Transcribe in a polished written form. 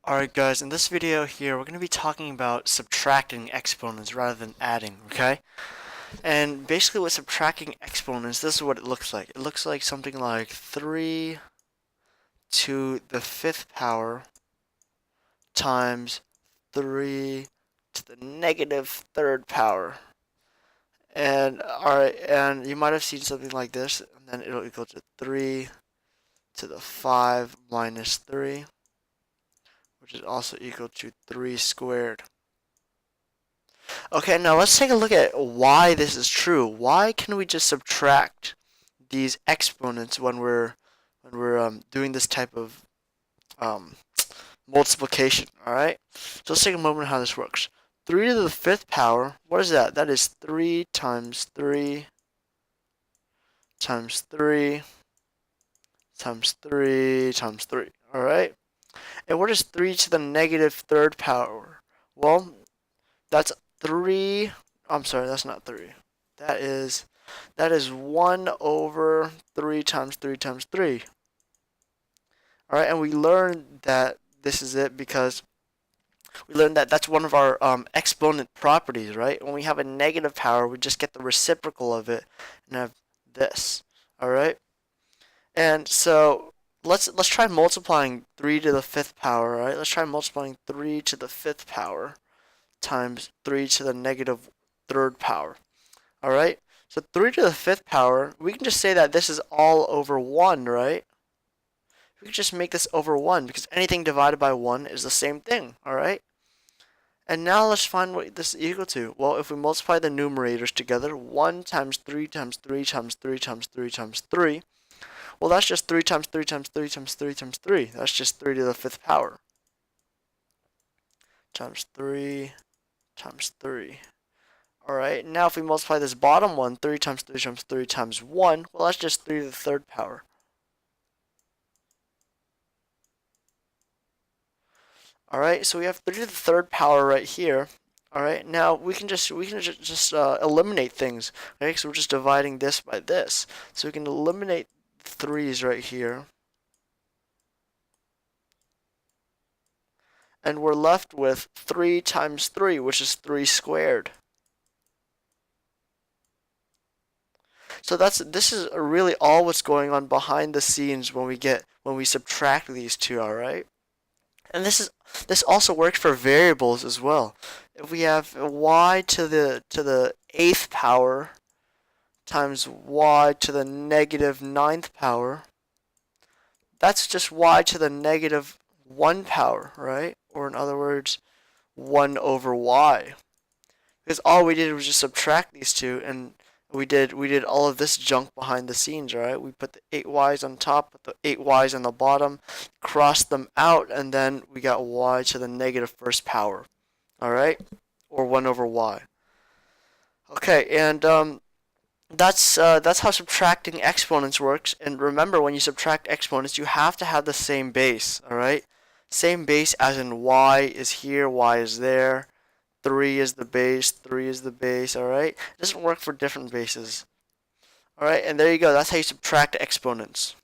Alright guys, in this video here, we're going to be talking about subtracting exponents rather than adding, okay? And basically with subtracting exponents, this is what it looks like. It looks like something like 3 to the 5th power times 3 to the negative 3rd power. And alright, and you might have seen something like this, and then it'll equal to 3 to the 5 minus 3, which is also equal to 3 squared. Okay, now let's take a look at why this is true. Why can we just subtract these exponents when we're doing this type of um, multiplication? All right. So let's take a moment how this works. 3 to the 5th power. What is that? That is 3 times 3 times 3 times 3 times 3. All right. And what is 3 to the negative 3rd power? Well, that's 3. I'm sorry, that's not 3. That is 1 over 3 times 3 times 3. Alright, and we learned that this is it because we learned that that's one of our exponent properties, right? When we have a negative power, we just get the reciprocal of it and have this. Alright? And so let's try multiplying 3 to the 5th power, alright? Let's try multiplying 3 to the 5th power times 3 to the negative 3rd power. Alright? So 3 to the 5th power, we can just say that this is all over 1, right? We can just make this over 1 because anything divided by 1 is the same thing, alright? And now let's find what this is equal to. Well, if we multiply the numerators together, 1 times 3 times 3 times 3 times 3 times 3, well, that's just 3 times 3 times 3 times 3 times 3. That's just 3 to the 5th power. Times 3 times 3. Alright, now if we multiply this bottom one, 3 times 3 times 3 times 1, well, that's just 3 to the 3rd power. Alright, so we have 3 to the 3rd power right here. Alright, now we can just eliminate things. Okay, so we're just dividing this by this. So we can eliminate 3's right here. And we're left with 3 times 3, which is 3 squared. So this is really all what's going on behind the scenes when we subtract these two, all right? And this also works for variables as well. If we have y to the 8th power times y to the negative 9th power, that's just y to the negative 1 power, right? Or in other words, 1 over y. Because all we did was just subtract these two, and we did all of this junk behind the scenes, right? We put the 8y's on top, put the 8y's on the bottom, crossed them out, and then we got y to the negative 1st power, alright? Or 1 over y. Okay, and that's how subtracting exponents works. And remember, when you subtract exponents, you have to have the same base, alright? Same base as in y is here, y is there. 3 is the base, 3 is the base, alright? It doesn't work for different bases. Alright, and there you go. That's how you subtract exponents.